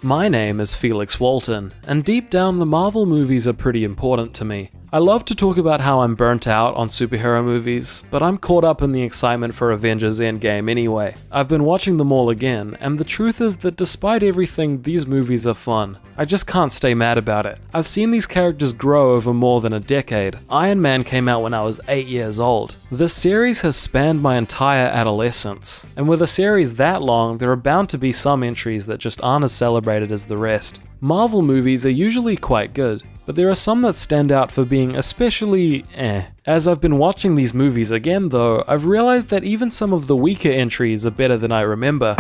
My name is Felix Walton, and deep down the Marvel movies are pretty important to me. I love to talk about how I'm burnt out on superhero movies, but I'm caught up in the excitement for Avengers Endgame anyway. I've been watching them all again, and the truth is that despite everything, these movies are fun. I just can't stay mad about it. I've seen these characters grow over more than a decade. Iron Man came out when I was 8 years old. This series has spanned my entire adolescence, and with a series that long, there are bound to be some entries that just aren't as celebrated as the rest. Marvel movies are usually quite good, but there are some that stand out for being especially As I've been watching these movies again though, I've realized that even some of the weaker entries are better than I remember.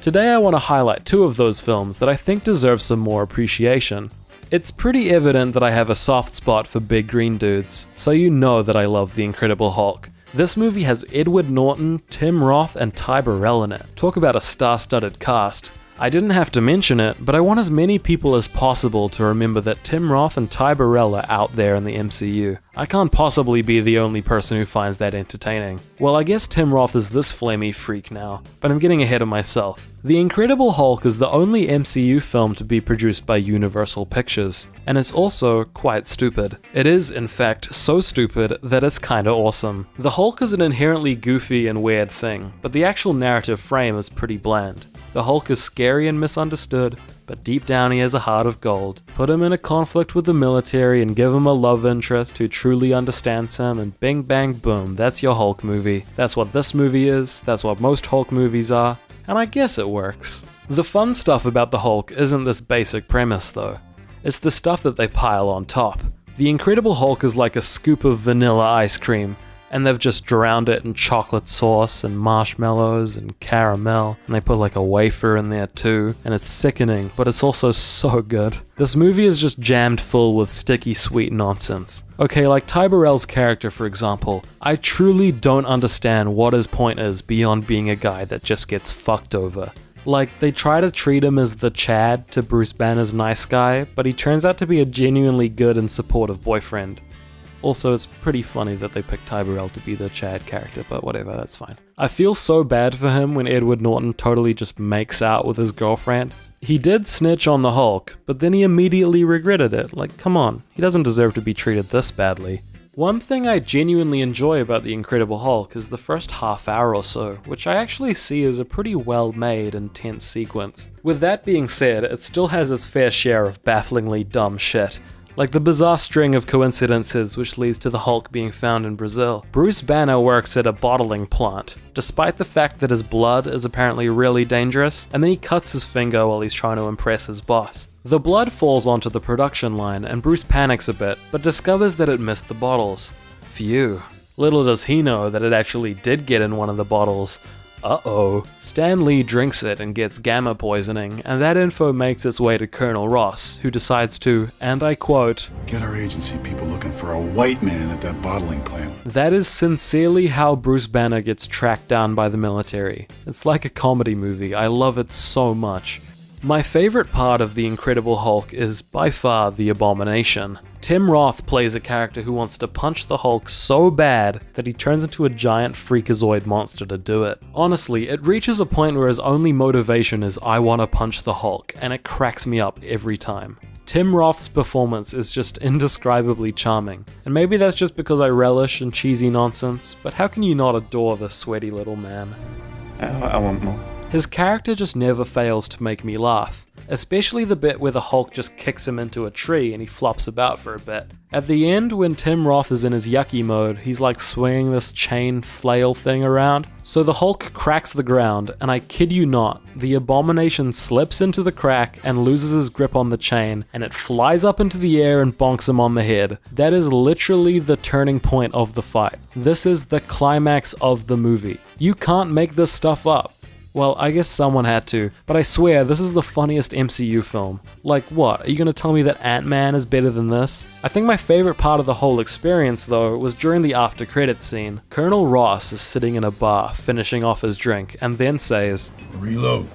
Today I want to highlight two of those films that I think deserve some more appreciation. It's pretty evident that I have a soft spot for big green dudes, so you know that I love The Incredible Hulk. This movie has Edward Norton, Tim Roth, and Ty Burrell in it. Talk about a star-studded cast. I didn't have to mention it, but I want as many people as possible to remember that Tim Roth and Ty Burrell are out there in the MCU. I can't possibly be the only person who finds that entertaining. Well, I guess Tim Roth is this flamey freak now, but I'm getting ahead of myself. The Incredible Hulk is the only MCU film to be produced by Universal Pictures, and it's also quite stupid. It is, in fact, so stupid that it's kinda awesome. The Hulk is an inherently goofy and weird thing, but the actual narrative frame is pretty bland. The Hulk is scary and misunderstood, but deep down he has a heart of gold. Put him in a conflict with the military and give him a love interest who truly understands him, and bing bang boom, that's your Hulk movie. That's what this movie is, that's what most Hulk movies are, and I guess it works. The fun stuff about the Hulk isn't this basic premise though. It's the stuff that they pile on top. The Incredible Hulk is like a scoop of vanilla ice cream, and they've just drowned it in chocolate sauce and marshmallows and caramel, and they put like a wafer in there too, and it's sickening, but it's also so good. This movie is just jammed full with sticky sweet nonsense. Okay, like Ty Burrell's character for example, I truly don't understand what his point is beyond being a guy that just gets fucked over. Like, they try to treat him as the Chad to Bruce Banner's nice guy, but he turns out to be a genuinely good and supportive boyfriend. Also, it's pretty funny that they picked Ty Burrell to be the Chad character, but whatever, that's fine. I feel so bad for him when Edward Norton totally just makes out with his girlfriend. He did snitch on the Hulk, but then he immediately regretted it. Like, come on, he doesn't deserve to be treated this badly. One thing I genuinely enjoy about The Incredible Hulk is the first half hour or so, which I actually see as a pretty well-made and tense sequence. With that being said, it still has its fair share of bafflingly dumb shit. Like the bizarre string of coincidences which leads to the Hulk being found in Brazil. Bruce Banner works at a bottling plant, despite the fact that his blood is apparently really dangerous, and then he cuts his finger while he's trying to impress his boss. The blood falls onto the production line and Bruce panics a bit, but discovers that it missed the bottles. Phew. Little does he know that it actually did get in one of the bottles. Uh-oh. Stan Lee drinks it and gets gamma poisoning, and that info makes its way to Colonel Ross, who decides to, and I quote, "Get our agency people looking for a white man at that bottling plant." That is sincerely how Bruce Banner gets tracked down by the military. It's like a comedy movie, I love it so much. My favorite part of The Incredible Hulk is by far the Abomination. Tim Roth plays a character who wants to punch the Hulk so bad that he turns into a giant freakazoid monster to do it. Honestly, it reaches a point where his only motivation is I want to punch the Hulk, and it cracks me up every time. Tim Roth's performance is just indescribably charming, and maybe that's just because I relish in cheesy nonsense, but how can you not adore this sweaty little man? I want more. His character just never fails to make me laugh, especially the bit where the Hulk just kicks him into a tree and he flops about for a bit. At the end, when Tim Roth is in his yucky mode, he's like swinging this chain flail thing around. So the Hulk cracks the ground, and I kid you not, the Abomination slips into the crack and loses his grip on the chain, and it flies up into the air and bonks him on the head. That is literally the turning point of the fight. This is the climax of the movie. You can't make this stuff up. Well, I guess someone had to, but I swear this is the funniest MCU film. Like what, are you gonna tell me that Ant-Man is better than this? I think my favorite part of the whole experience though was during the after credits scene. Colonel Ross is sitting in a bar finishing off his drink and then says, Reload.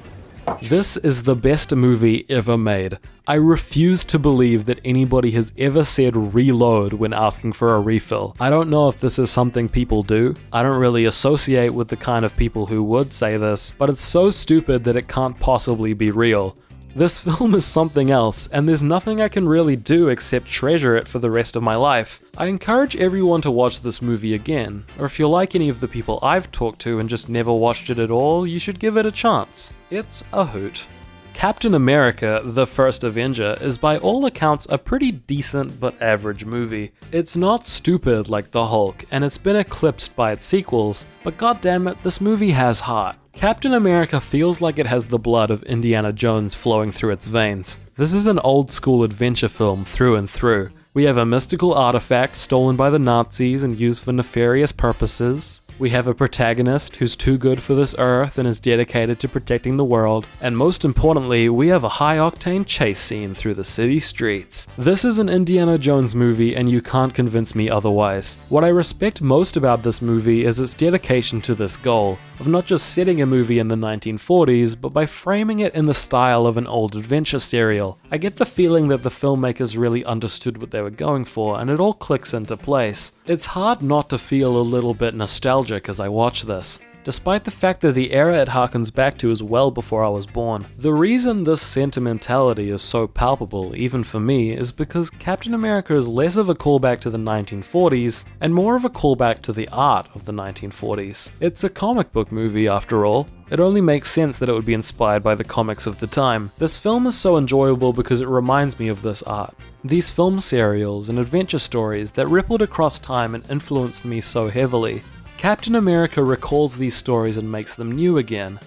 This is the best movie ever made. I refuse to believe that anybody has ever said reload when asking for a refill. I don't know if this is something people do. I don't really associate with the kind of people who would say this, but it's so stupid that it can't possibly be real. This film is something else, and there's nothing I can really do except treasure it for the rest of my life. I encourage everyone to watch this movie again, or if you're like any of the people I've talked to and just never watched it at all, you should give it a chance. It's a hoot. Captain America, the First Avenger, is by all accounts a pretty decent but average movie. It's not stupid like the Hulk, and it's been eclipsed by its sequels, but goddammit, this movie has heart. Captain America feels like it has the blood of Indiana Jones flowing through its veins. This is an old school adventure film through and through. We have a mystical artifact stolen by the Nazis and used for nefarious purposes. We have a protagonist who's too good for this earth and is dedicated to protecting the world. And most importantly, we have a high-octane chase scene through the city streets. This is an Indiana Jones movie and you can't convince me otherwise. What I respect most about this movie is its dedication to this goal, of not just setting a movie in the 1940s, but by framing it in the style of an old adventure serial. I get the feeling that the filmmakers really understood what they were going for, and it all clicks into place. It's hard not to feel a little bit nostalgic as I watch this, despite the fact that the era it harkens back to is well before I was born. The reason this sentimentality is so palpable, even for me, is because Captain America is less of a callback to the 1940s and more of a callback to the art of the 1940s. It's a comic book movie after all. It only makes sense that it would be inspired by the comics of the time. This film is so enjoyable because it reminds me of this art. These film serials and adventure stories that rippled across time and influenced me so heavily. Captain America recalls these stories and makes them new again.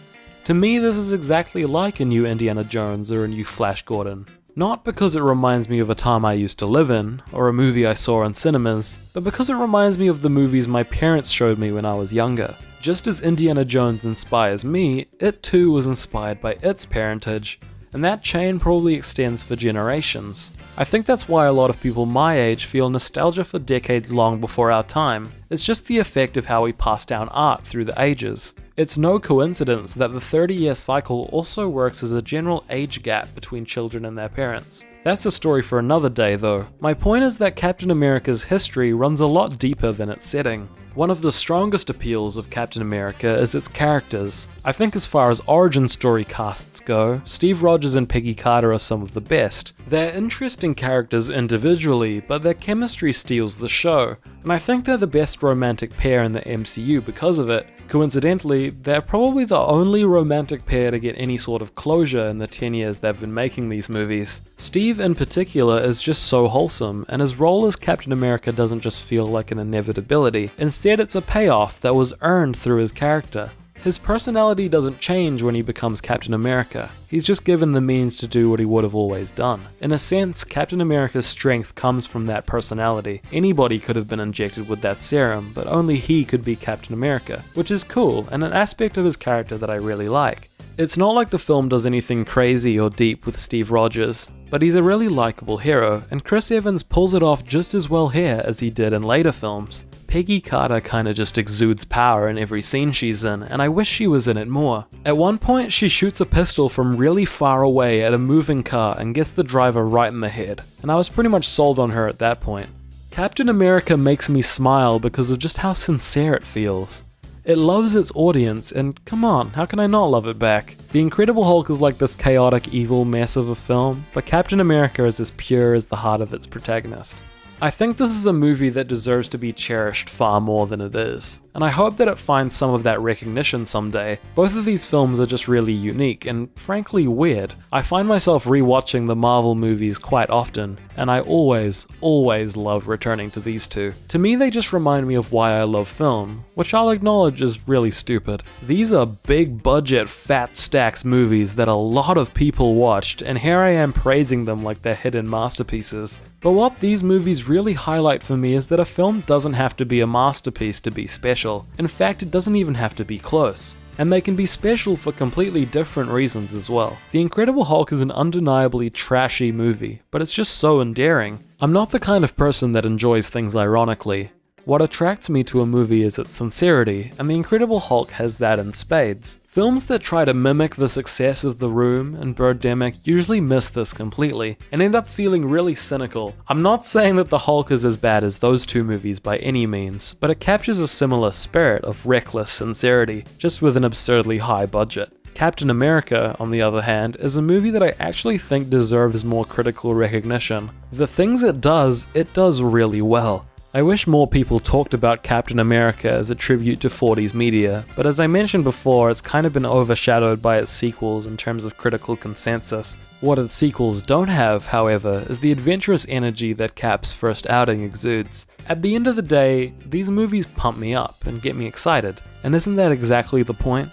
To me, this is exactly like a new Indiana Jones or a new Flash Gordon. Not because it reminds me of a time I used to live in, or a movie I saw in cinemas, but because it reminds me of the movies my parents showed me when I was younger. Just as Indiana Jones inspires me, it too was inspired by its parentage, and that chain probably extends for generations. I think that's why a lot of people my age feel nostalgia for decades long before our time. It's just the effect of how we pass down art through the ages. It's no coincidence that the 30-year cycle also works as a general age gap between children and their parents. That's a story for another day though. My point is that Captain America's history runs a lot deeper than its setting. One of the strongest appeals of Captain America is its characters. I think as far as origin story casts go, Steve Rogers and Peggy Carter are some of the best. They're interesting characters individually, but their chemistry steals the show, and I think they're the best romantic pair in the MCU because of it. Coincidentally, they're probably the only romantic pair to get any sort of closure in the 10 years they've been making these movies. Steve in particular is just so wholesome, and his role as Captain America doesn't just feel like an inevitability. Instead, it's a payoff that was earned through his character. His personality doesn't change when he becomes Captain America. He's just given the means to do what he would have always done. In a sense, Captain America's strength comes from that personality. Anybody could have been injected with that serum, but only he could be Captain America, which is cool and an aspect of his character that I really like. It's not like the film does anything crazy or deep with Steve Rogers, but he's a really likable hero, and Chris Evans pulls it off just as well here as he did in later films. Peggy Carter kinda just exudes power in every scene she's in, and I wish she was in it more. At one point, she shoots a pistol from really far away at a moving car and gets the driver right in the head, and I was pretty much sold on her at that point. Captain America makes me smile because of just how sincere it feels. It loves its audience, and come on, how can I not love it back? The Incredible Hulk is like this chaotic evil mess of a film, but Captain America is as pure as the heart of its protagonist. I think this is a movie that deserves to be cherished far more than it is, and I hope that it finds some of that recognition someday. Both of these films are just really unique and frankly weird. I find myself rewatching the Marvel movies quite often, and I always love returning to these two. To me, they just remind me of why I love film, which I'll acknowledge is really stupid. These are big budget fat stacks movies that a lot of people watched, and here I am praising them like they're hidden masterpieces. But what these movies really highlight for me is that a film doesn't have to be a masterpiece to be special. In fact, it doesn't even have to be close. And they can be special for completely different reasons as well. The Incredible Hulk is an undeniably trashy movie, but it's just so endearing. I'm not the kind of person that enjoys things ironically, What attracts me to a movie is its sincerity, and The Incredible Hulk has that in spades. Films that try to mimic the success of The Room and Birdemic usually miss this completely, and end up feeling really cynical. I'm not saying that The Hulk is as bad as those two movies by any means, but it captures a similar spirit of reckless sincerity, just with an absurdly high budget. Captain America, on the other hand, is a movie that I actually think deserves more critical recognition. The things it does really well. I wish more people talked about Captain America as a tribute to 40s media, but as I mentioned before, it's kind of been overshadowed by its sequels in terms of critical consensus. What its sequels don't have, however, is the adventurous energy that Cap's first outing exudes. At the end of the day, these movies pump me up and get me excited, and isn't that exactly the point?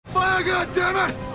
Fire, goddammit!